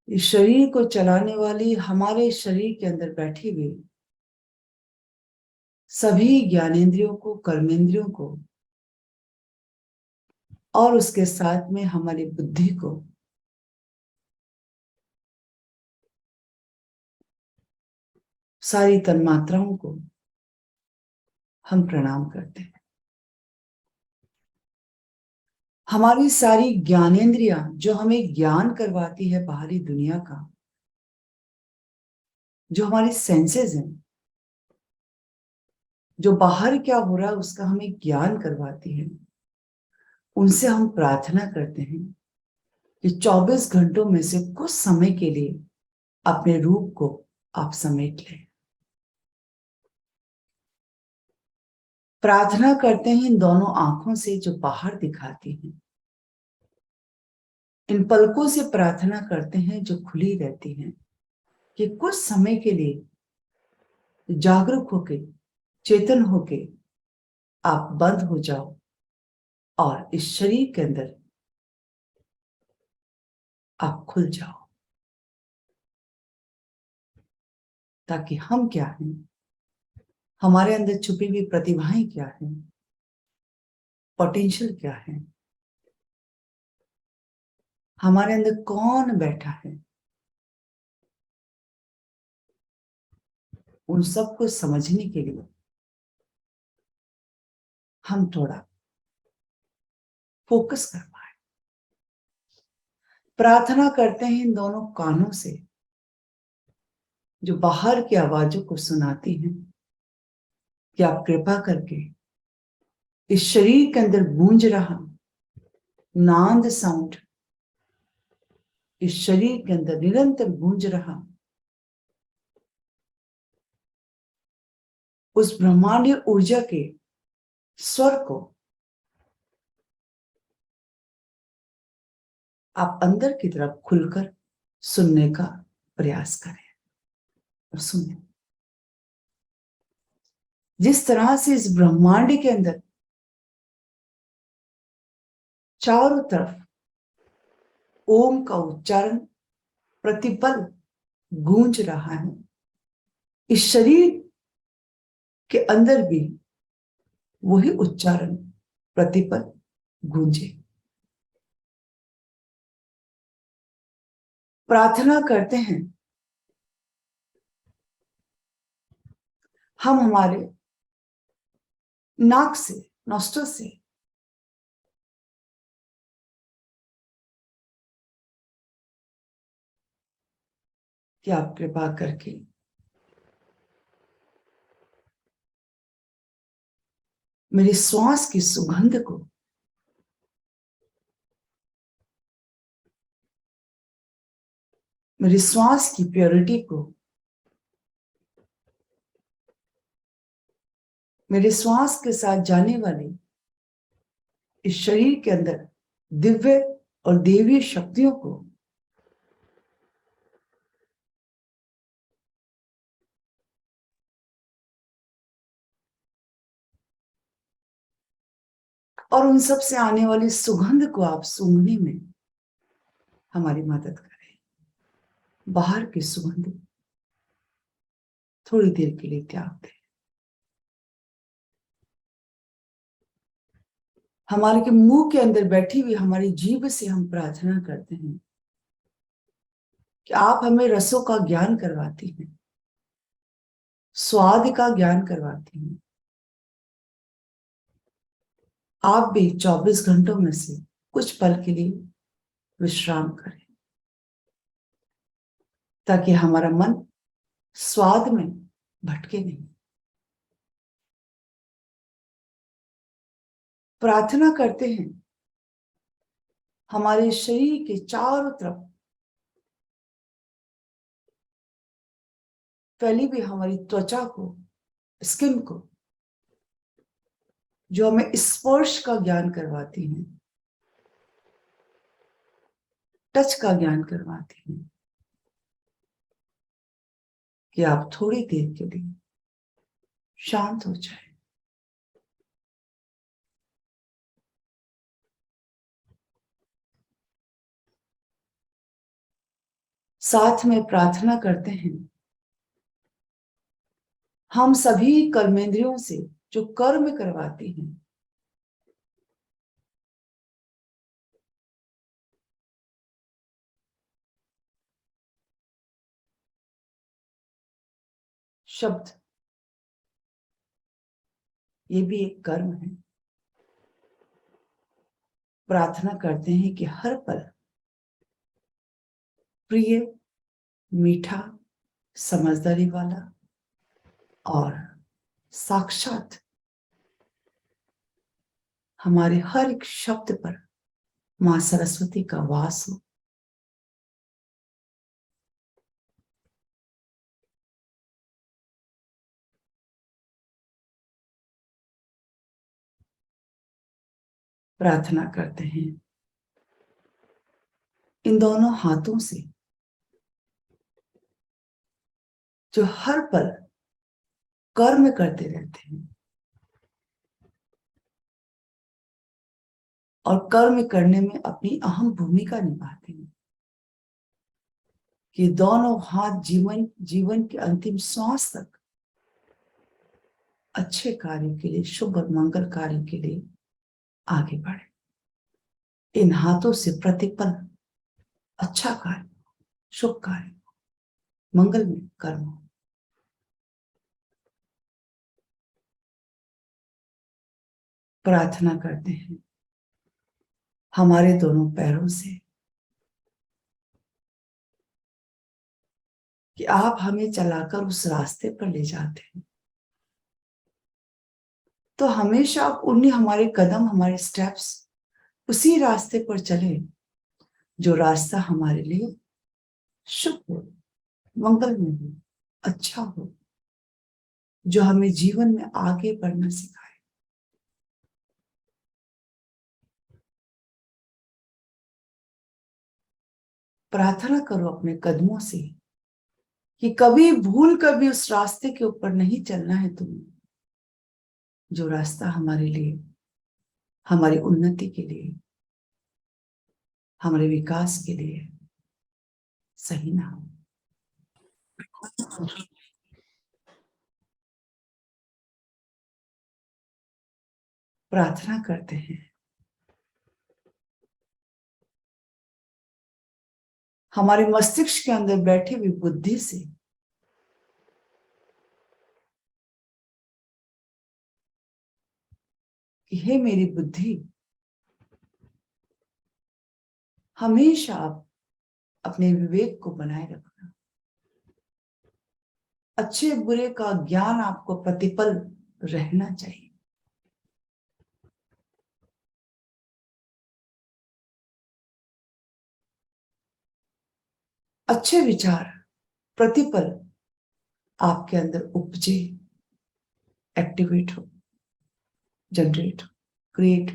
इस शरीर को चलाने वाली हमारे शरीर के अंदर बैठी हुई सभी ज्ञानेंद्रियों को, कर्मेंद्रियों को और उसके साथ में हमारी बुद्धि को सारी तन्मात्राओं को हम प्रणाम करते हैं। हमारी सारी ज्ञानेंद्रियां जो हमें ज्ञान करवाती है बाहरी दुनिया का, जो हमारी सेंसेस हैं, जो बाहर क्या हो रहा है उसका हमें ज्ञान करवाती है, उनसे हम प्रार्थना करते हैं कि 24 घंटों में से कुछ समय के लिए अपने रूप को आप समेट लें। प्रार्थना करते हैं इन दोनों आंखों से जो बाहर दिखाती हैं, इन पलकों से प्रार्थना करते हैं जो खुली रहती हैं, कि कुछ समय के लिए जागरूक होके, चेतन होके आप बंद हो जाओ और इस शरीर के अंदर आप खुल जाओ, ताकि हम क्या हैं, हमारे अंदर छुपी हुई प्रतिभाएं क्या हैं, पोटेंशियल क्या है, हमारे अंदर कौन बैठा है, उन सबको समझने के लिए हम थोड़ा फोकस कर पाए। प्रार्थना करते हैं इन दोनों कानों से जो बाहर की आवाजों को सुनाती हैं, कि आप कृपा करके इस शरीर के अंदर गूंज रहा नाद साउंड, इस शरीर के अंदर निरंतर गूंज रहा उस ब्रह्मांडीय ऊर्जा के स्वर को आप अंदर की तरफ खुलकर सुनने का प्रयास करें और सुनें। जिस तरह से इस ब्रह्मांड के अंदर चारों तरफ ओम का उच्चारण प्रतिपल गूंज रहा है, इस शरीर के अंदर भी वही उच्चारण प्रतिपल गूंजे। प्रार्थना करते हैं हम हमारे नाक से, नॉस्ट्रल से कि आप कृपा करके मेरी श्वास की सुगंध को मेरी श्वास की प्योरिटी को, मेरे श्वास के साथ जाने वाले इस शरीर के अंदर दिव्य और देवीय शक्तियों को और उन सब से आने वाली सुगंध को आप सूंघने में हमारी मदद करें। बाहर की सुगंध थोड़ी देर के लिए त्याग दें। हमारे के मुंह के अंदर बैठी हुई हमारी जीभ से हम प्रार्थना करते हैं कि आप हमें रसों का ज्ञान करवाती हैं, स्वाद का ज्ञान करवाती हैं। आप भी 24 घंटों में से कुछ पल के लिए विश्राम करें, ताकि हमारा मन स्वाद में भटके नहीं। प्रार्थना करते हैं हमारे शरीर के चारों तरफ फैली हुई हमारी त्वचा को, स्किन को, जो हमें स्पर्श का ज्ञान करवाती हैं, टच का ज्ञान करवाती हैं, कि आप थोड़ी देर के लिए शांत हो जाए। साथ में प्रार्थना करते हैं हम सभी कर्मेंद्रियों से जो कर्म करवाती हैं, शब्द ये भी एक कर्म है। प्रार्थना करते हैं कि हर पल प्रिय, मीठा, समझदारी वाला और साक्षात हमारे हर एक शब्द पर मां सरस्वती का वास हो। प्रार्थना करते हैं इन दोनों हाथों से जो हर पल कर्म करते रहते हैं और कर्म करने में अपनी अहम भूमिका निभाते हैं, कि दोनों हाथ जीवन जीवन के अंतिम श्वास तक अच्छे कार्य के लिए, शुभ और मंगल कार्य के लिए आगे बढ़े। इन हाथों से प्रतिपल अच्छा कार्य, शुभ कार्य, मंगल में कर्म हो। प्रार्थना करते हैं हमारे दोनों पैरों से कि आप हमें चलाकर उस रास्ते पर ले जाते हैं, तो हमेशा उन्हीं हमारे कदम, हमारे स्टेप्स उसी रास्ते पर चले जो रास्ता हमारे लिए शुभ हो, मंगलमय हो, अच्छा हो, जो हमें जीवन में आगे बढ़ना सिखाए। प्रार्थना करो अपने कदमों से कि कभी भूल कर भी उस रास्ते के ऊपर नहीं चलना है तुम्हें, जो रास्ता हमारे लिए, हमारी उन्नति के लिए, हमारे विकास के लिए सही ना हो। प्रार्थना करते हैं हमारे मस्तिष्क के अंदर बैठी हुई बुद्धि से कि हे मेरी बुद्धि, हमेशा आप अपने विवेक को बनाए रखना। अच्छे बुरे का ज्ञान आपको प्रतिपल रहना चाहिए। अच्छे विचार प्रतिपल आपके अंदर उपजे, एक्टिवेट हो, जनरेट हो, क्रिएट।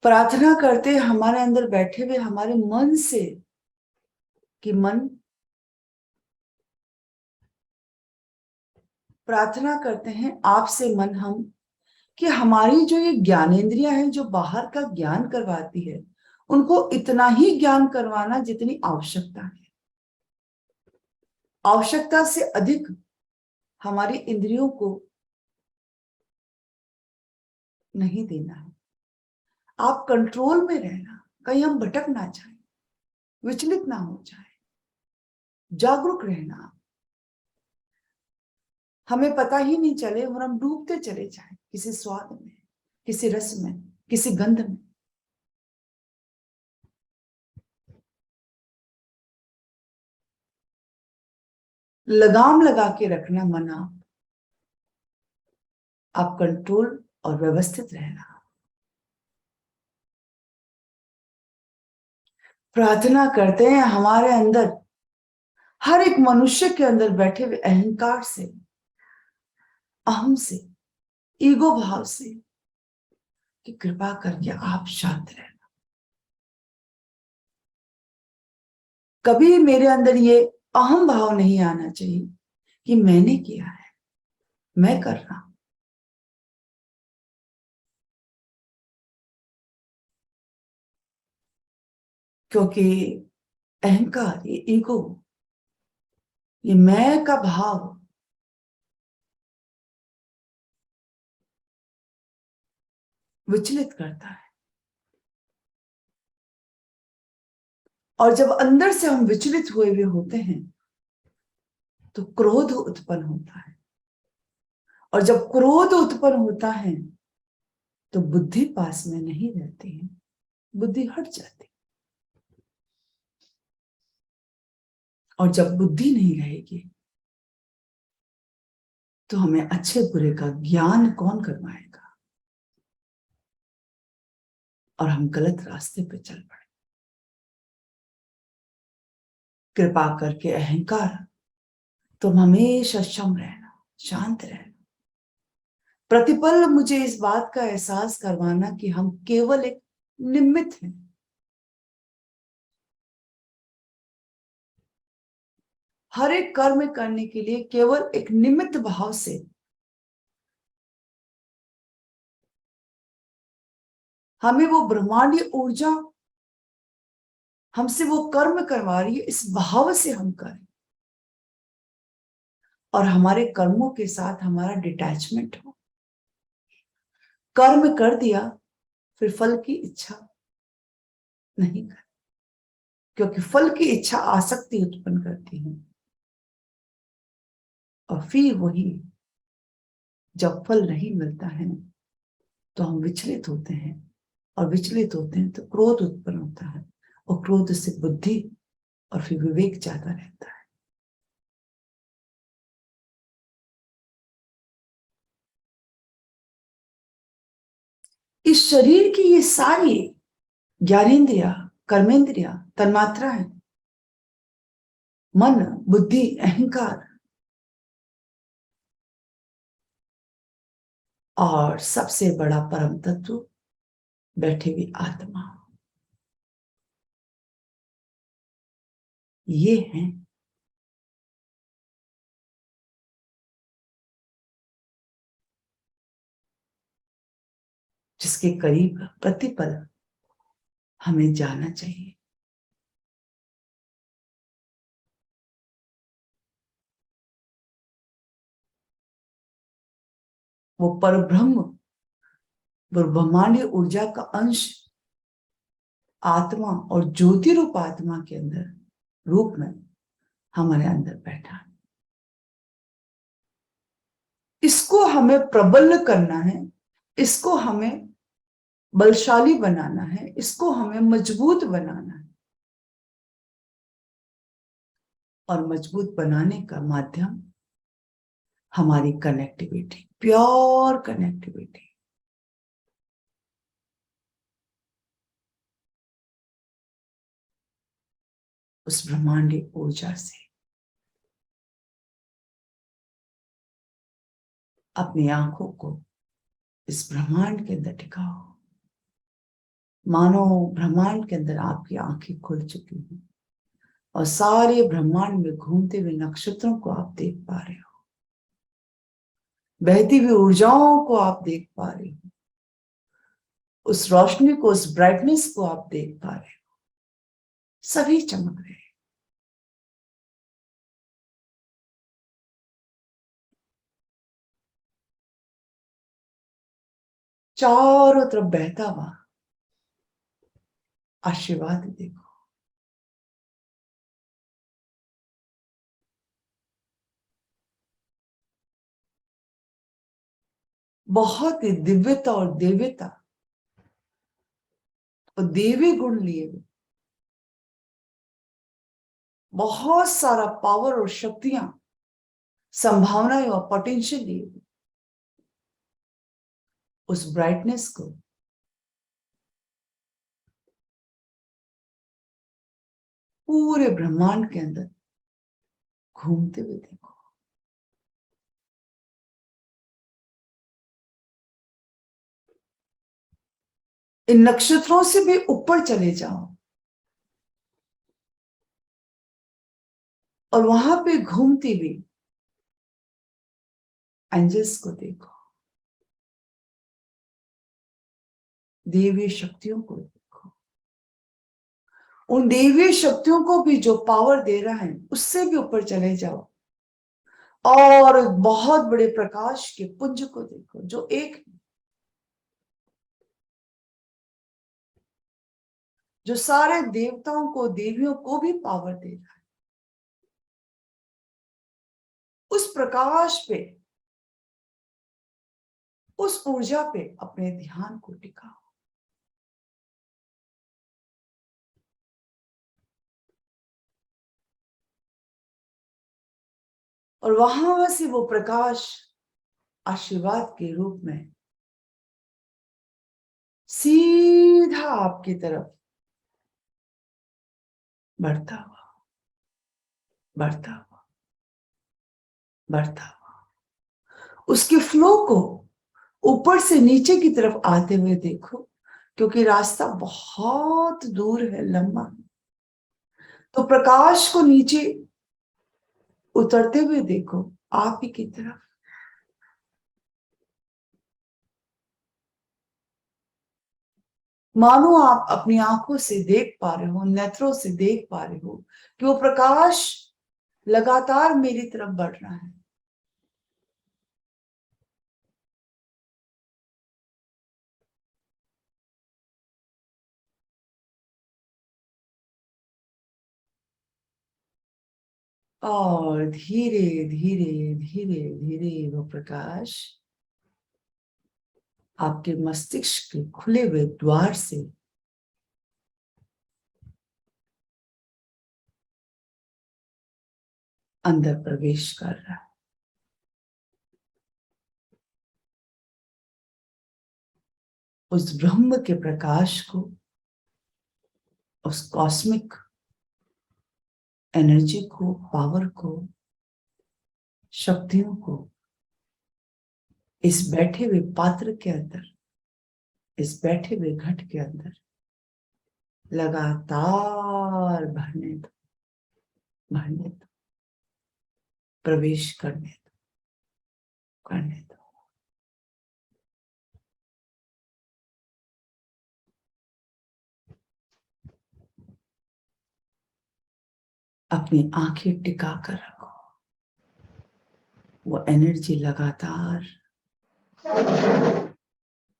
प्रार्थना करते हमारे अंदर बैठे हुए हमारे मन से कि मन, प्रार्थना करते हैं आपसे मन हम, कि हमारी जो ये ज्ञानेंद्रियां हैं जो बाहर का ज्ञान करवाती है, उनको इतना ही ज्ञान करवाना जितनी आवश्यकता है। आवश्यकता से अधिक हमारी इंद्रियों को नहीं देना है। आप कंट्रोल में रहना, कहीं हम भटक ना जाए, विचलित ना हो जाए, जागरूक रहना, हमें पता ही नहीं चले और हम डूबते चले जाएं किसी स्वाद में, किसी रस में, किसी गंध में। लगाम लगा के रखना मन, आप कंट्रोल और व्यवस्थित रहना। प्रार्थना करते हैं हमारे अंदर, हर एक मनुष्य के अंदर बैठे हुए अहंकार से, अहम से, ईगो भाव से कि कृपा करके आप शांत रहना। कभी मेरे अंदर ये अहम भाव नहीं आना चाहिए कि मैंने किया है, मैं कर रहा हूं। क्योंकि अहंकार, ये ईगो, ये मैं का भाव विचलित करता है। और जब अंदर से हम विचलित हुए हुए होते हैं तो क्रोध उत्पन्न होता है, और जब क्रोध उत्पन्न होता है तो बुद्धि पास में नहीं रहती है, बुद्धि हट जाती। और जब बुद्धि नहीं रहेगी तो हमें अच्छे बुरे का ज्ञान कौन करवाएगा, और हम गलत रास्ते पे चल पड़े। कृपा करके अहंकार, तुम हमेशा क्षम रहना, शांत रहना। प्रतिपल मुझे इस बात का एहसास करवाना कि हम केवल एक निमित्त हैं। हर एक कर्म करने के लिए केवल एक निमित्त भाव से हमें वो ब्रह्मांडीय ऊर्जा हमसे वो कर्म करवा रही है, इस भाव से हम करें, और हमारे कर्मों के साथ हमारा डिटैचमेंट हो। कर्म कर दिया, फिर फल की इच्छा नहीं कर, क्योंकि फल की इच्छा आसक्ति उत्पन्न करती है, और फिर वही जब फल नहीं मिलता है तो हम विचलित होते हैं, और विचलित होते हैं तो क्रोध उत्पन्न होता है, और क्रोध से बुद्धि और फिर विवेक ज्यादा रहता है। इस शरीर की ये सारी ज्ञानेन्द्रिया, कर्मेंद्रिया, तन्मात्राएं, मन, बुद्धि, अहंकार, और सबसे बड़ा परम तत्व बैठे हुए आत्मा, ये हैं जिसके करीब प्रतिपल हमें जाना चाहिए। वो परब्रह्म, वो ब्रह्मांडीय ऊर्जा का अंश आत्मा और ज्योति रूप आत्मा के अंदर रूप में हमारे अंदर बैठा है। इसको हमें प्रबल करना है, इसको हमें बलशाली बनाना है, इसको हमें मजबूत बनाना है, और मजबूत बनाने का माध्यम हमारी कनेक्टिविटी, प्योर कनेक्टिविटी उस ब्रह्मांडीय ऊर्जा से। अपनी आंखों को इस ब्रह्मांड के अंदर टिकाओ, मानो ब्रह्मांड के अंदर आपकी आंखें खुल चुकी हैं, और सारे ब्रह्मांड में घूमते हुए नक्षत्रों को आप देख पा रहे हो, बहती हुई ऊर्जाओं को आप देख पा रहे हो, उस रोशनी को, उस ब्राइटनेस को आप देख पा रहे हो, सभी चमक रहे हैं। चारों तरफ बहता हुआ आशीर्वाद देखो। बहुत ही दिव्यता और देव्यता और देवी गुण लिए हुए, बहुत सारा पावर और शक्तियां, संभावनाएं और पोटेंशियल लिए हुए उस ब्राइटनेस को पूरे ब्रह्मांड के अंदर घूमते हुए देखो। इन नक्षत्रों से भी ऊपर चले जाओ, और वहां पे घूमती हुई एंजल्स को देखो, देवी शक्तियों को देखो, उन देवीय शक्तियों को भी जो पावर दे रहा है उससे भी ऊपर चले जाओ और बहुत बड़े प्रकाश के पुंज को देखो जो एक, जो सारे देवताओं को देवियों को भी पावर दे रहा है। उस प्रकाश पे, उस ऊर्जा पे अपने ध्यान को टिकाओ। और वहां से वो प्रकाश आशीर्वाद के रूप में सीधा आपकी तरफ बढ़ता हुआ, बढ़ता हुआ, बढ़ता हुआ। उसके फ्लो को ऊपर से नीचे की तरफ आते हुए देखो, क्योंकि रास्ता बहुत दूर है, लंबा। तो प्रकाश को नीचे उतरते हुए देखो आप ही की तरफ। मानो आप अपनी आंखों से देख पा रहे हो, नेत्रों से देख पा रहे हो कि वो प्रकाश लगातार मेरी तरफ बढ़ रहा है। और धीरे धीरे धीरे धीरे वो प्रकाश आपके मस्तिष्क के खुले हुए द्वार से अंदर प्रवेश कर रहा है। उस ब्रह्म के प्रकाश को, उस कॉस्मिक एनर्जी को, पावर को, शक्तियों को इस बैठे हुए पात्र के अंदर, इस बैठे हुए घट के अंदर लगातार भरने दो, भरने दो, प्रवेश करने दो, करने दो। अपनी आंखें टिका कर रखो। वो एनर्जी लगातार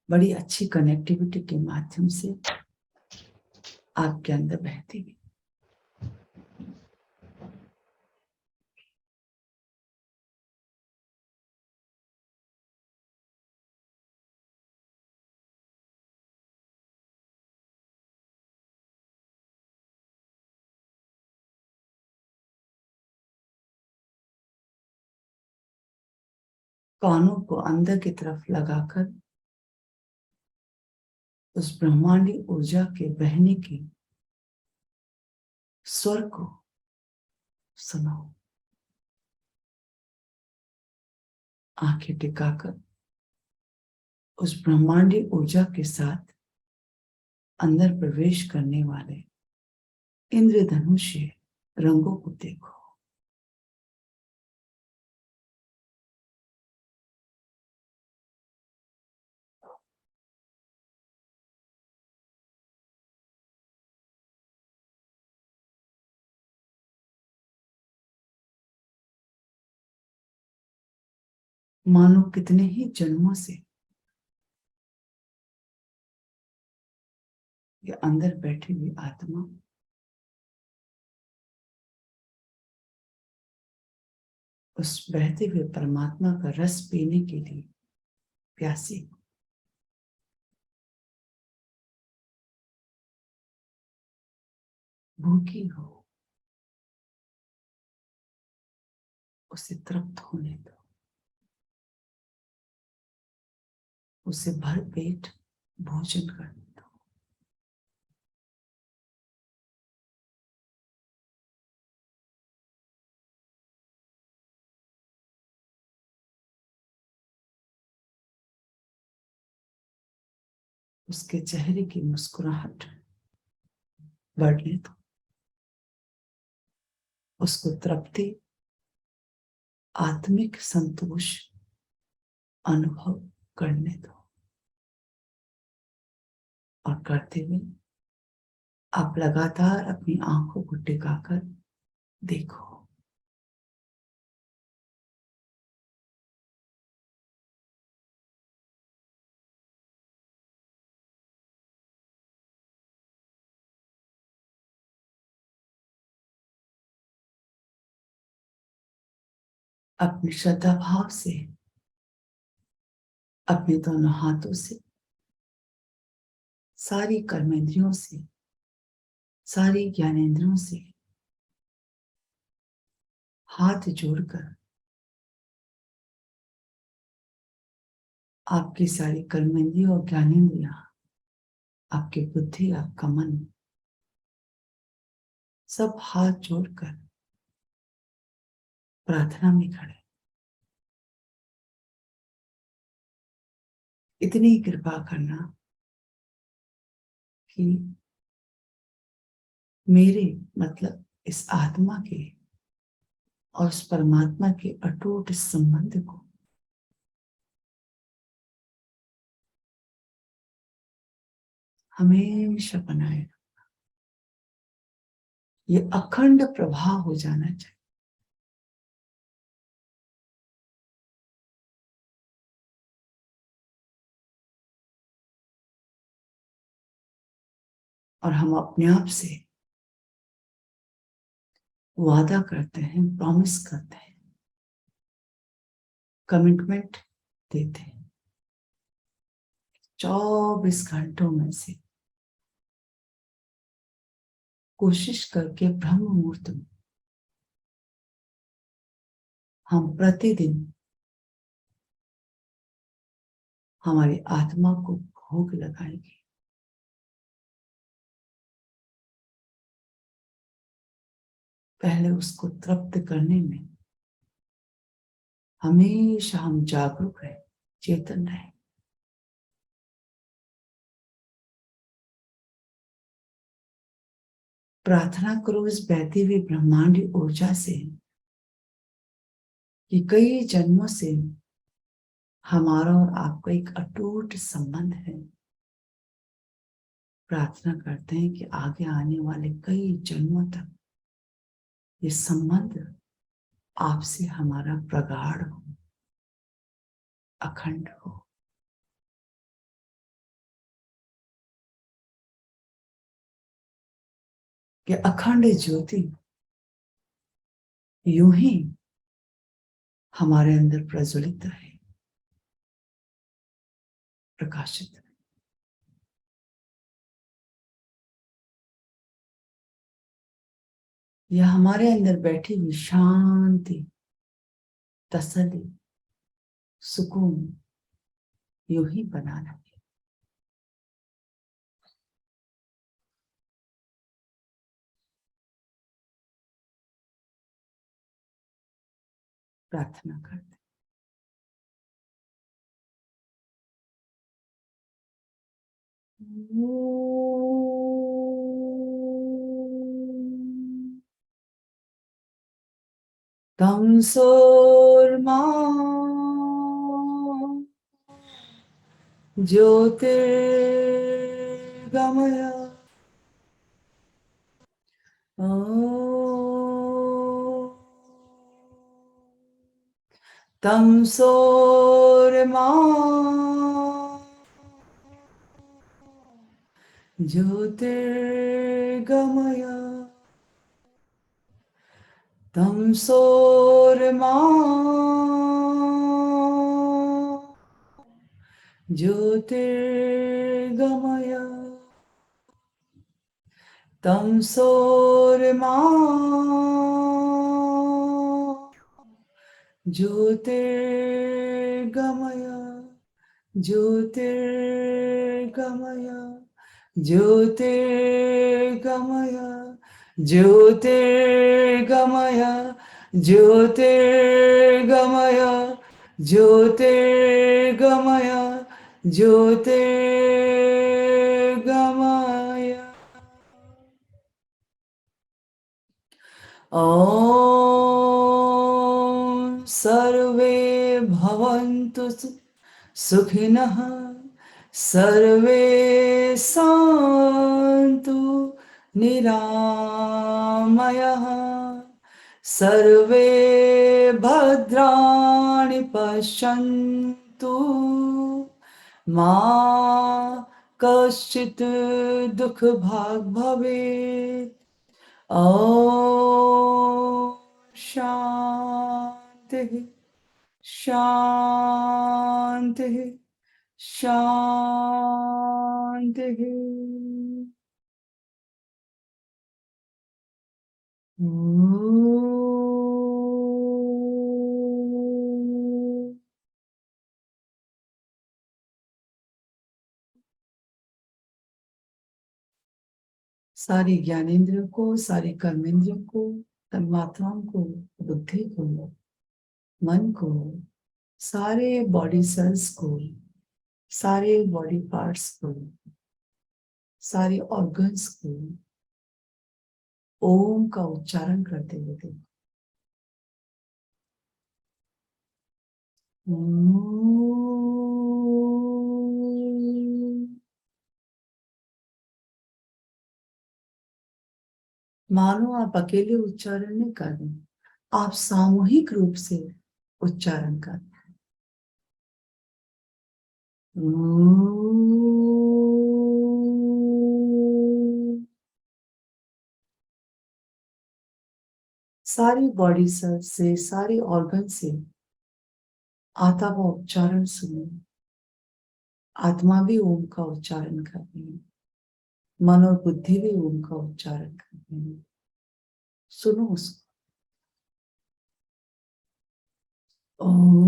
बड़ी अच्छी कनेक्टिविटी के माध्यम से आपके अंदर बहती हुई। कानों को अंदर की तरफ लगाकर उस ब्रह्मांडी ऊर्जा के बहने के स्वर को सुनो। आंखें टिकाकर उस ब्रह्मांडी ऊर्जा के साथ अंदर प्रवेश करने वाले इंद्रधनुष्य रंगों को देखो। मानो कितने ही जन्मों से ये अंदर बैठी हुई आत्मा उस बहते हुए परमात्मा का रस पीने के लिए प्यासी, भूखी हो। उसे तृप्त होने दो, उसे भर पेट भोजन करने दो। उसके चेहरे की मुस्कुराहट बढ़ने दो, उसको तृप्ति, आत्मिक संतोष अनुभव करने दो। और करते हुए आप लगातार अपनी आंखों को टिकाकर देखो। अपनी श्रद्धा भाव से अपने दोनों हाथों से, सारी कर्मेंद्रियों से, सारी ज्ञानेंद्रियों से हाथ जोड़कर आपकी सारी कर्मेंद्रियों और ज्ञानेंद्रियां, आपकी बुद्धि, आपका मन, सब हाथ जोड़कर प्रार्थना में खड़े। इतनी कृपा करना कि मेरे मतलब इस आत्मा के और उस परमात्मा के अटूट संबंध को हमेशा बनाए, ये अखंड प्रभाव हो जाना चाहिए। और हम अपने आप से वादा करते हैं, प्रॉमिस करते हैं, कमिटमेंट देते हैं, 24 घंटों में से कोशिश करके ब्रह्म मुहूर्त में हम प्रतिदिन हमारी आत्मा को भोग लगाएंगे। पहले उसको तृप्त करने में हमेशा हम जागरूक रहे, चेतन रहे। प्रार्थना करो इस बहती हुई ब्रह्मांडी ऊर्जा से कि कई जन्मों से हमारा और आपका एक अटूट संबंध है। प्रार्थना करते हैं कि आगे आने वाले कई जन्मों तक ये संबंध आपसे हमारा प्रगाढ़ हो, अखंड हो। कि अखंड ज्योति यूं ही हमारे अंदर प्रज्वलित रहे, प्रकाशित रहे। यह हमारे अंदर बैठी हुई शांति, तसल्ली, सुकून यूं ही बना रहे। प्रार्थना करते। तम सोर्मा ज्योतिर्गमय तम सोर्मा ज्योतिर्गमय तम सोर्मा ज्योतिर्गमय तम सोर्मा ज्योतिर्गमय ज्योतिर्गमय ज्योतिर्गमय ज्योतिर्गमय ज्योतिर्गमय ज्योतिर्गमय ज्योतिर्गमय। ॐ सर्वे भवन्तु सुखिनः सर्वे सन्तु निरामयः सर्वे भद्राणि पश्यन्तु मा कश्चित् दुःखभाग् भवेत्। ॐ शान्तिः शान्तिः शान्तिः। सारी ज्ञानेंद्रियों को, सारी कर्मेंद्रियों को, तन्मात्राओं को, बुद्धि को, मन को, सारे बॉडी सेल्स को, सारे बॉडी पार्ट्स को, सारे ऑर्गन्स को ओम का उच्चारण करते हुए देखो। मानो आप अकेले उच्चारण नहीं कर रहे, आप सामूहिक रूप से उच्चारण कर रहे हैं। सारी बॉडी से, सारी ऑर्गन से आता हुआ उच्चारण सुनो। आत्मा भी ओम का उच्चारण कर रही है, मन और बुद्धि भी ओम का उच्चारण कर रही है। सुनो उसको। ओम।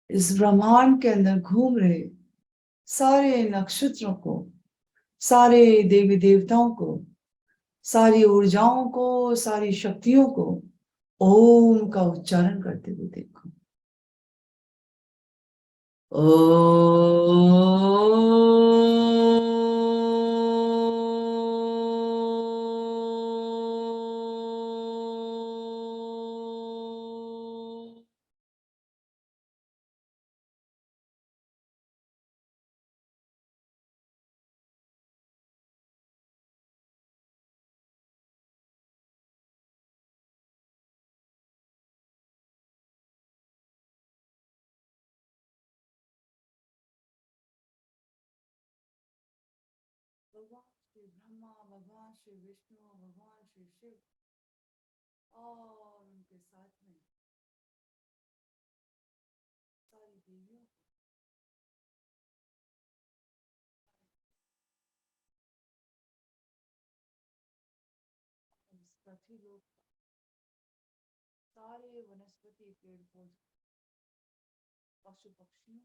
इस ब्रह्मांड के अंदर घूम रहे सारे नक्षत्रों को, सारे देवी देवताओं को, सारी ऊर्जाओं को, सारी शक्तियों को ओम का उच्चारण करते हुए देखो। भगवान श्री ब्रह्मा, भगवान श्री विष्णु, भगवान श्री शिव और उनके साथ में सारी देवियों को, पृथ्वी लोक, सारे वनस्पति पेड़ पौधे, पशु पक्षियों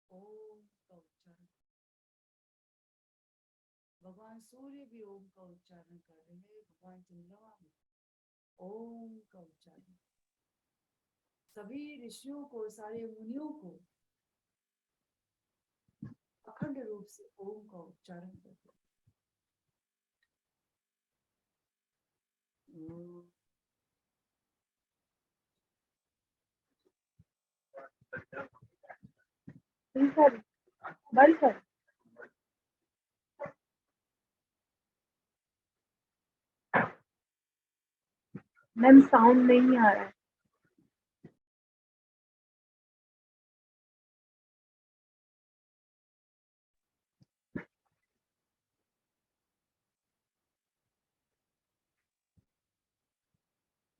को ओम का उच्चारण। भगवान सूर्य भी ओम का उच्चारण कर रहे हैं, भगवान चंद्रमा भी ओम का उच्चारण। सभी ऋषियों को, सारे मुनियों को अखंड रूप से ओम का उच्चारण करते हैं। सर बंद सर मैम साउंड नहीं आ रहा है।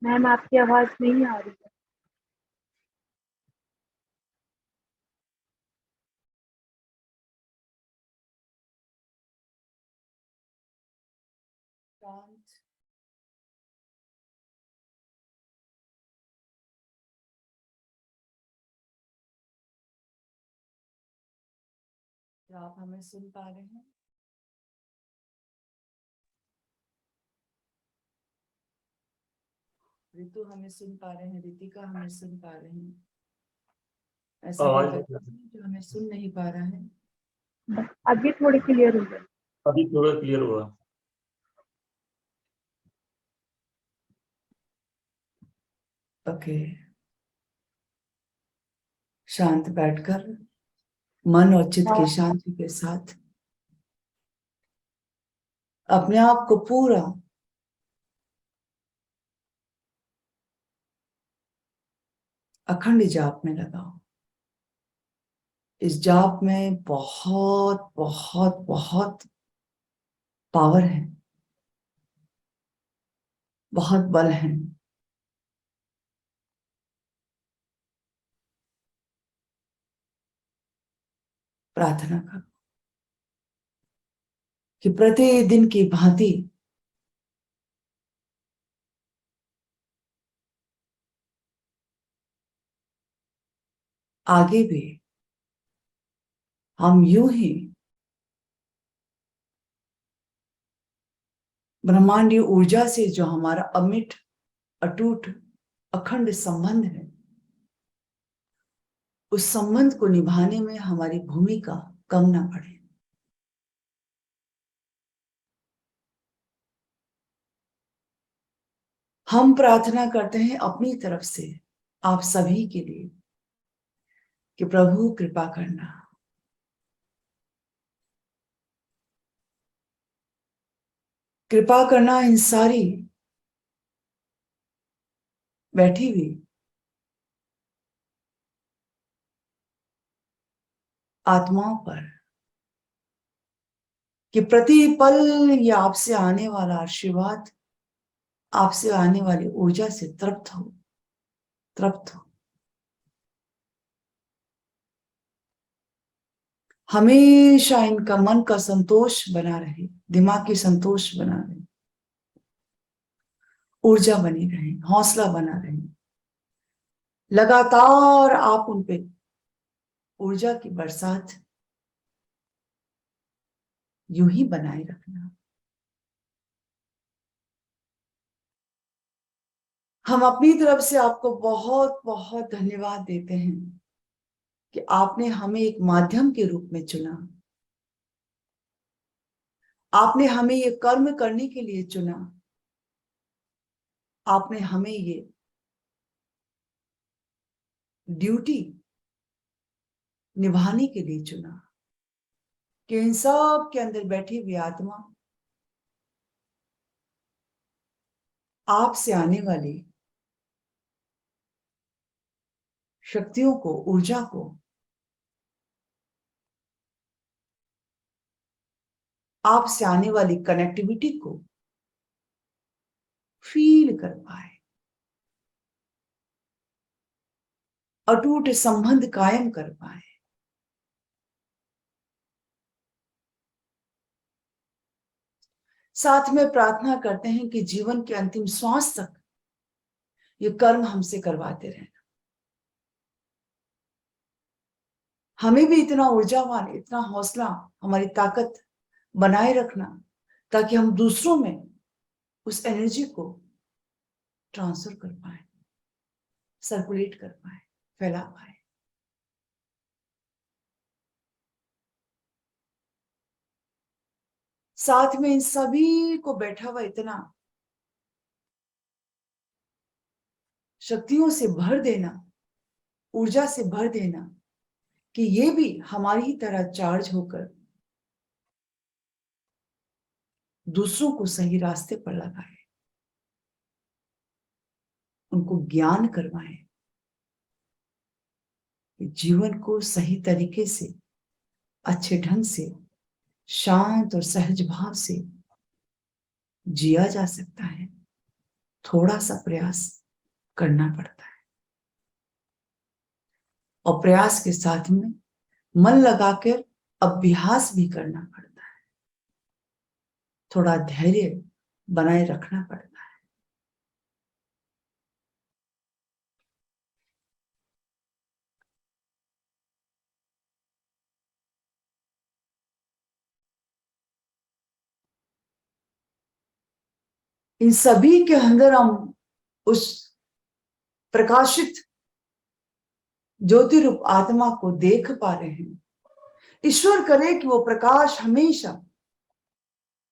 मैम आपकी आवाज नहीं आ रही है। शांत। क्या आप हमें सुन पा रहे हैं? ऋतु हमें सुन पा रहे हैं, रितिका हमें सुन पा रहे हैं? ऐसा कोई आवाज बच्चा है जो हमें सुन नहीं पा रहा है? अभी थोड़ी क्लियर हो गई। अभी थोड़ा क्लियर हुआ। ओके। शांत बैठकर मन और चित्त की शांति के साथ अपने आप को पूरा अखंड जाप में लगाओ। इस जाप में बहुत बहुत बहुत पावर है, बहुत बल है। प्रार्थना करो कि प्रतिदिन की भांति आगे भी हम यूं ही ब्रह्मांडीय ऊर्जा से जो हमारा अमिट अटूट अखंड संबंध है, उस संबंध को निभाने में हमारी भूमिका कम ना पड़े। हम प्रार्थना करते हैं अपनी तरफ से आप सभी के लिए कि प्रभु कृपा करना, कृपा करना इन सारी बैठी हुई आत्माओं पर कि प्रति पल ये आपसे आने वाला आशीर्वाद, आपसे आने वाली ऊर्जा से तृप्त हो, तृप्त हो। हमेशा इनका मन का संतोष बना रहे, दिमाग की संतोष बना रहे, ऊर्जा बनी रहे, हौसला बना रहे। लगातार आप उन पे ऊर्जा की बरसात यूं ही बनाए रखना। हम अपनी तरफ से आपको बहुत बहुत धन्यवाद देते हैं कि आपने हमें एक माध्यम के रूप में चुना, आपने हमें ये कर्म करने के लिए चुना, आपने हमें ये ड्यूटी निभाने के लिए चुना कि इन सब के अंदर बैठी हुई आत्मा आपसे आने वाली शक्तियों को, ऊर्जा को, आपसे आने वाली कनेक्टिविटी को फील कर पाए, अटूट संबंध कायम कर पाए। साथ में प्रार्थना करते हैं कि जीवन के अंतिम श्वास तक ये कर्म हमसे करवाते रहना। हमें भी इतना ऊर्जावान, इतना हौसला, हमारी ताकत बनाए रखना ताकि हम दूसरों में उस एनर्जी को ट्रांसफर कर पाए, सर्कुलेट कर पाए, फैला पाए। साथ में इन सभी को बैठा हुआ इतना शक्तियों से भर देना, ऊर्जा से भर देना कि ये भी हमारी ही तरह चार्ज होकर दूसरों को सही रास्ते पर लगाए, उनको ज्ञान करवाएं, कि जीवन को सही तरीके से, अच्छे ढंग से, शांत और सहज भाव से जिया जा सकता है। थोड़ा सा प्रयास करना पड़ता है, और प्रयास के साथ में मन लगाकर अभ्यास भी करना पड़ता है। थोड़ा धैर्य बनाए रखना पड़ता है। इन सभी के अंदर हम उस प्रकाशित ज्योति रूप आत्मा को देख पा रहे हैं। ईश्वर करे कि वो प्रकाश हमेशा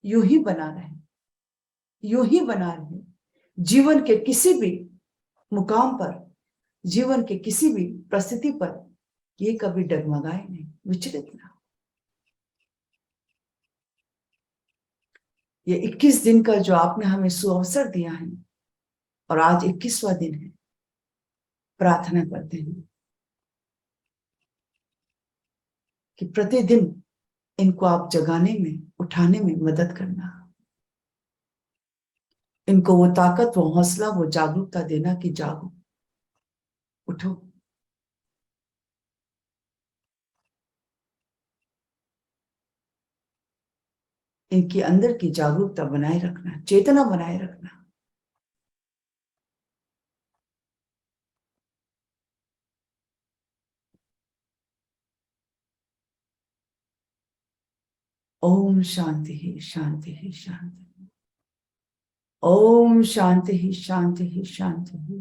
यूं ही बना रहे, यूं ही बना रहे। जीवन के किसी भी मुकाम पर, जीवन के किसी भी परिस्थिति पर ये कभी डगमगाए नहीं, विचलित ना। ये 21 दिन का जो आपने हमें सुअवसर दिया है, और आज 21वां दिन है, प्रार्थना करते हैं कि प्रतिदिन इनको आप जगाने में, उठाने में मदद करना, इनको वो ताकत, वो हौसला, वो जागरूकता देना कि जागो, उठो। इनके अंदर की जागरूकता बनाए रखना, चेतना बनाए रखना। ओम शांति ही शांति ही शांति। ओम शांति ही शांति ही शांति ही।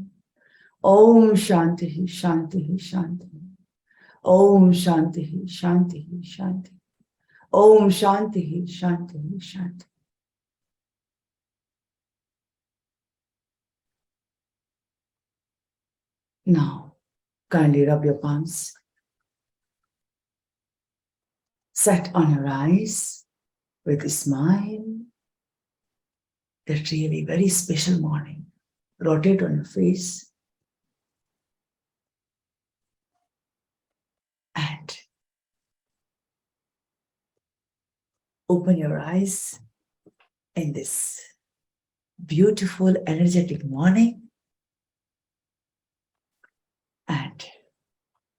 ओम शांति ही शांति ही शांति। ओम शांति ही शांति ही शांति। ओम शांति ही शांति ही शांति। Now, kindly rub your palms. Set on your eyes with a smile. That really very special morning. Rotate on your face. And open your eyes in this beautiful, energetic morning. And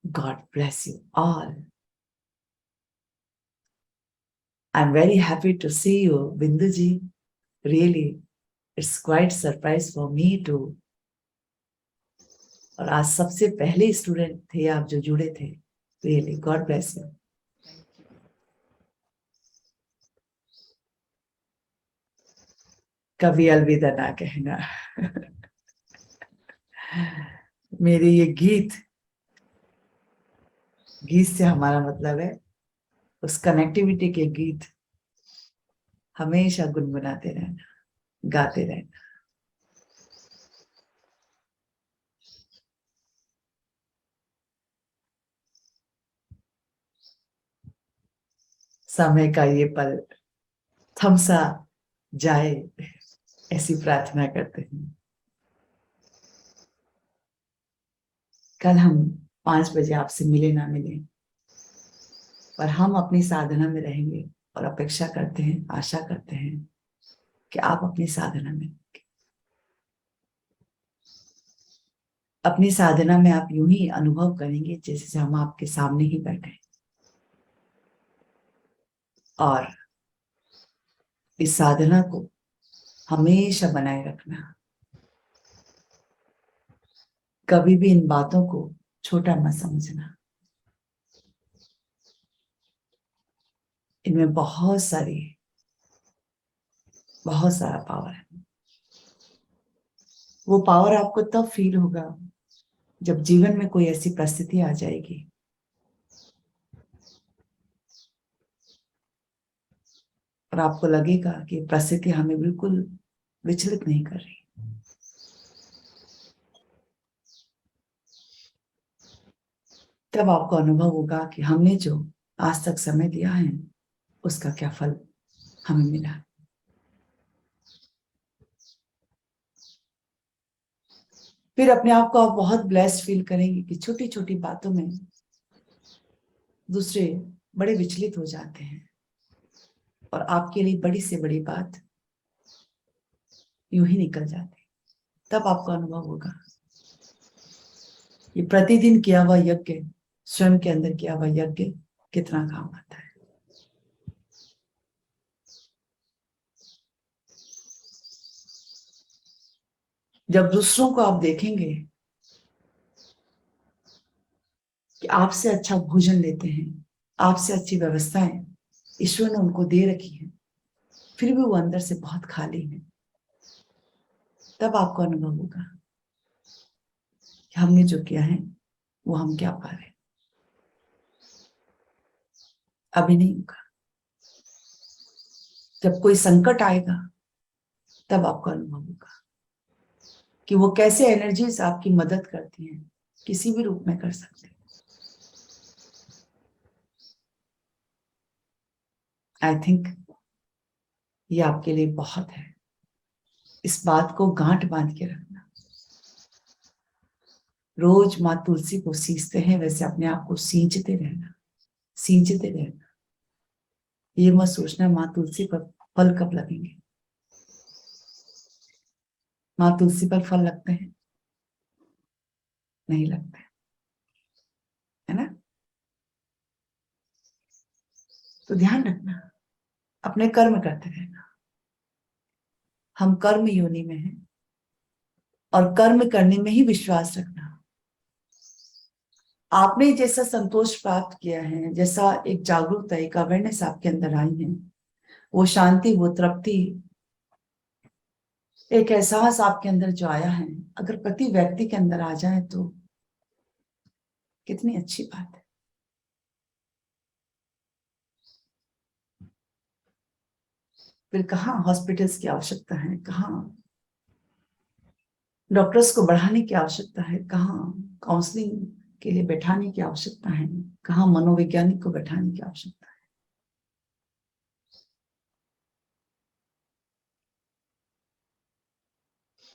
God bless you all. I'm very happy to see you, Binduji. Really, it's quite surprise for me too. और आज सबसे पहले student थे आप जो जुड़े थे. Really, God bless you. कभी अलविदा ना कहना. मेरे ये गीत से हमारा मतलब है उस कनेक्टिविटी के गीत हमेशा गुनगुनाते रहना, गाते रहना. समय का ये पल थमसा जाए ऐसी प्रार्थना करते हैं. कल हम 5 बजे आपसे मिले ना मिले, पर हम अपनी साधना में रहेंगे और अपेक्षा करते हैं, आशा करते हैं कि आप अपनी साधना में, अपनी साधना में आप यूं ही अनुभव करेंगे जैसे हम आपके सामने ही बैठे. और इस साधना को हमेशा बनाए रखना. कभी भी इन बातों को छोटा मत समझना. इनमें बहुत सारा पावर है. वो पावर आपको तब फील होगा जब जीवन में कोई ऐसी परिस्थिति आ जाएगी और आपको लगेगा कि परिस्थिति हमें बिल्कुल विचलित नहीं कर रही. तब आपको अनुभव होगा कि हमने जो आज तक समय दिया है उसका क्या फल हमें मिला। फिर अपने आप को आप बहुत ब्लेस्ड फील करेंगे कि छोटी छोटी बातों में दूसरे बड़े विचलित हो जाते हैं और आपके लिए बड़ी से बड़ी बात यूं ही निकल जाती है। तब आपको अनुभव होगा ये प्रतिदिन किया हुआ यज्ञ, स्वयं के अंदर किया हुआ यज्ञ कितना काम आता है। जब दूसरों को आप देखेंगे कि आपसे अच्छा भोजन लेते हैं, आपसे अच्छी व्यवस्थाएं ईश्वर ने उनको दे रखी है, फिर भी वो अंदर से बहुत खाली है, तब आपको अनुभव होगा कि हमने जो किया है वो हम क्या पा रहे हैं। अभी नहीं होगा। जब कोई संकट आएगा तब आपको अनुभव होगा कि वो कैसे एनर्जीज आपकी मदद करती हैं, किसी भी रूप में कर सकते हैं। आई थिंक ये आपके लिए बहुत है। इस बात को गांठ बांध के रखना। रोज माँ तुलसी को सींचते हैं वैसे अपने आप को सींचते रहना, सींचते रहना। ये मत सोचना माँ तुलसी पर फल कब लगेंगे। माँ तुलसी पर फल लगते हैं? नहीं लगते, है ना? तो ध्यान रखना, अपने कर्म करते रहना। हम कर्म योनि में हैं और कर्म करने में ही विश्वास रखना। आपने जैसा संतोष प्राप्त किया है, जैसा एक जागरूकता, एक अवेयरनेस आपके अंदर आई है, वो शांति, वो तृप्ति, एक एहसास आपके अंदर जो आया है, अगर प्रति व्यक्ति के अंदर आ जाए तो कितनी अच्छी बात है। फिर कहाँ हॉस्पिटल्स की आवश्यकता है, कहाँ डॉक्टर्स को बढ़ाने की आवश्यकता है, कहाँ काउंसलिंग के लिए बैठाने की आवश्यकता है, कहाँ मनोवैज्ञानिक को बैठाने की आवश्यकता है।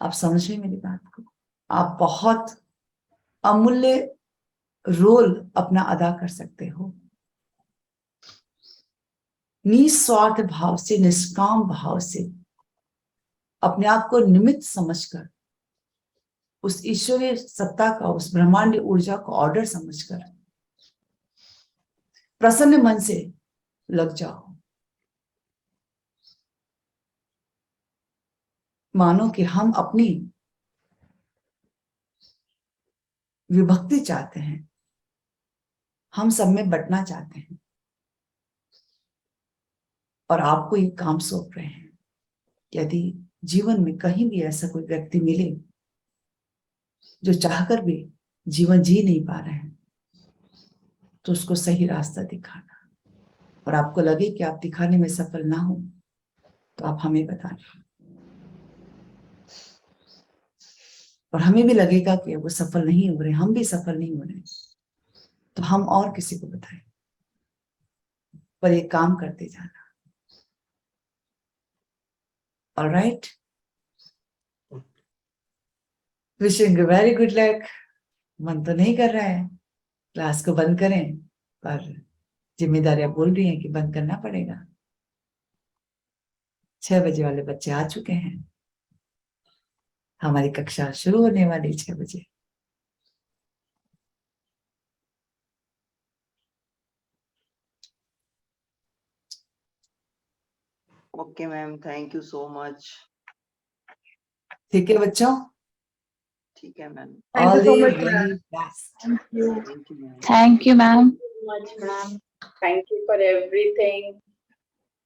आप समझ रहे मेरी बात को? आप बहुत अमूल्य रोल अपना अदा कर सकते हो। निस्वार्थ भाव से, निष्काम भाव से, अपने आप को निमित्त समझकर, उस ईश्वरीय सत्ता का, उस ब्रह्मांड ऊर्जा को ऑर्डर समझकर प्रसन्न मन से लग जाओ। मानो कि हम अपनी विभक्ति चाहते हैं, हम सब में बंटना चाहते हैं और आपको ये काम सौंप रहे हैं। यदि जीवन में कहीं भी ऐसा कोई व्यक्ति मिले जो चाहकर भी जीवन जी नहीं पा रहे हैं, तो उसको सही रास्ता दिखाना। और आपको लगे कि आप दिखाने में सफल ना हो तो आप हमें बताना, और हमें भी लगेगा कि वो सफल नहीं हो रहे, हम भी सफल नहीं हो रहे, तो हम और किसी को बताएं, पर ये काम करते जाना। Alright, wishing very good luck. मन तो नहीं कर रहा है क्लास को बंद करें, पर जिम्मेदारियां बोल रही हैं कि बंद करना पड़ेगा। 6 बजे वाले बच्चे आ चुके हैं, हमारी कक्षा शुरू होने वाली 6 बजे। Okay ma'am, thank you so much. ठीक है बच्चों, ठीक है ma'am, Thank you all so the much, very ma'am. Best. Thank you. Thank you ma'am. Thank you, ma'am. much, ma'am. Thank you for everything.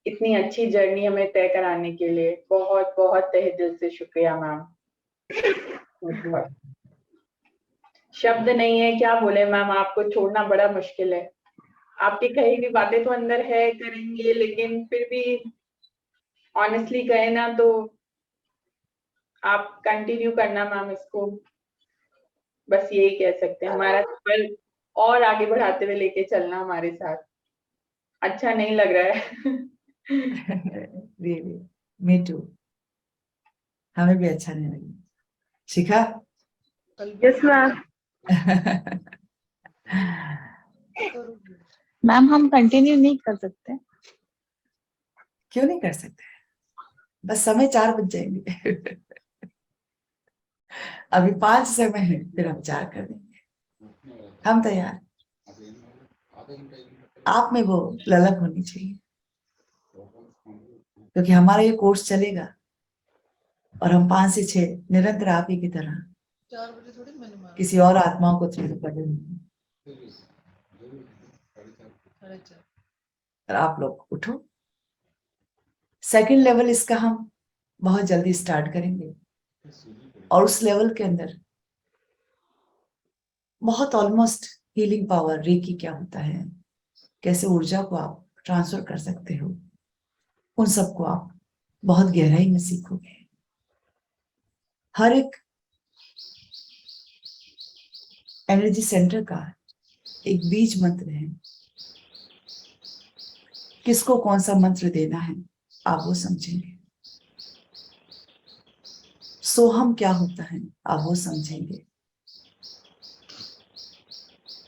इतनी अच्छी जर्नी हमें तय कराने के लिए बहुत बहुत तहे दिल से शुक्रिया मैम। शब्द नहीं है क्या बोले मैम, आपको छोड़ना बड़ा मुश्किल है। आपकी कही भी बातें तो अंदर है, करेंगे, लेकिन फिर भी ऑनेस्टली कहे ना तो आप कंटिन्यू करना मैम इसको, बस यही कह सकते हैं। हमारा सफर और आगे बढ़ाते हुए लेके चलना हमारे साथ। अच्छा नहीं लग रहा है। रियली मी टू, हमें भी अच्छा नहीं लगा। शिखा यस मैम। मैम हम कंटिन्यू नहीं कर सकते? क्यों नहीं कर सकते? बस समय 4 बज जाएंगे। अभी 5 समय है, फिर हम 4 कर देंगे। हम तैयार। आप में वो ललक होनी चाहिए, क्योंकि हमारा ये कोर्स चलेगा और हम 5 से 6 निरंतर आप ही की तरह किसी और आत्माओं को थ्रू करेंगे। और आप लोग उठो। सेकंड लेवल इसका हम बहुत जल्दी स्टार्ट करेंगे, और उस लेवल के अंदर बहुत ऑलमोस्ट हीलिंग पावर, रेकी क्या होता है, कैसे ऊर्जा को आप ट्रांसफर कर सकते हो, उन सबको आप बहुत गहराई में सीखोगे। हर एक एनर्जी सेंटर का एक बीज मंत्र है, किसको कौन सा मंत्र देना है आप वो समझेंगे। सोहम क्या होता है आप वो समझेंगे।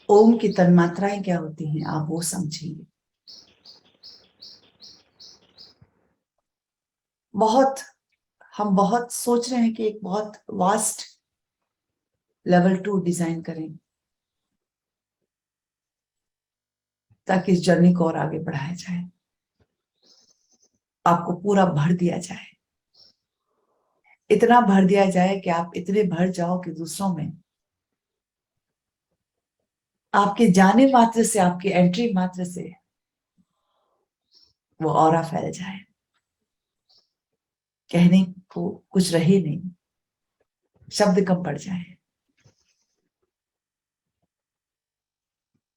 ओम की तन्मात्राएं क्या होती हैं आप वो समझेंगे। हम बहुत सोच रहे हैं कि एक बहुत वास्ट लेवल 2 डिजाइन करें, ताकि इस जर्नी को और आगे बढ़ाया जाए, आपको पूरा भर दिया जाए, इतना भर दिया जाए कि आप इतने भर जाओ कि दूसरों में आपके जाने मात्र से, आपकी एंट्री मात्र से वो ऑरा फैल जाए, कहने को कुछ रहे नहीं, शब्द कम पड़ जाए।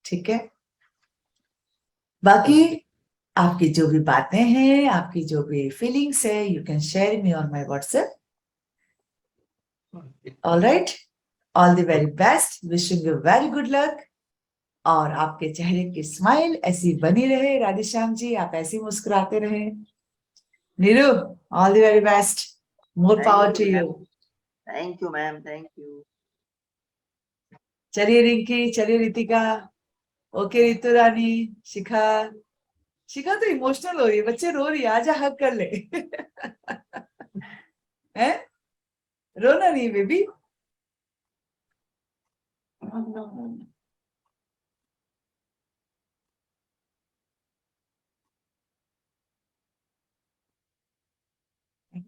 ठीक है, बाकी आपकी जो भी बातें हैं, आपकी जो भी फीलिंग्स है, you can share me on my WhatsApp. Alright, all the very best, wishing you very good luck. और आपके चेहरे की स्माइल ऐसी बनी रहे राधेश्याम जी, आप ऐसे मुस्कुराते रहे। Neeru, all the very best, more power to you. Thank you ma'am, thank you. चलिए रिंकी, चलिए रितिका, ओके रितु रानी, शिखा। शिखा तो इमोशनल हो रही है, बच्चे रो रही है, आजा हग कर ले। हैं? रोना नहीं बेबी।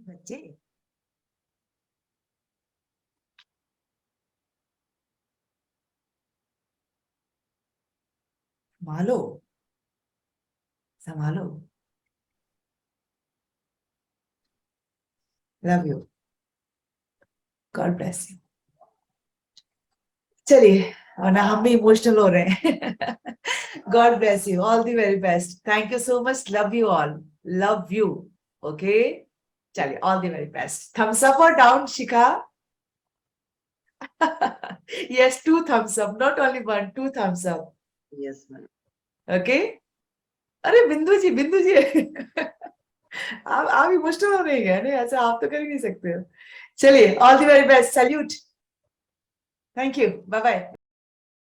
बच्चे संभालो, संभालो। Love you, God bless you. चलिए, वरना हम भी इमोशनल हो रहे हैं। God bless you, all the very best, thank you so much, love you all, love you. Okay, चलिए, all the very best. Thumbs up और down Shikha? Yes, 2 thumbs up, not only 1, 2 thumbs up. Yes ma'am. Okay? अरे बिंदु जी, बिंदु जी। आप emotional हो रही है, नहीं ऐसा आप तो कर ही नहीं सकते हो। चलिए, all the very best, salute, thank you, bye bye.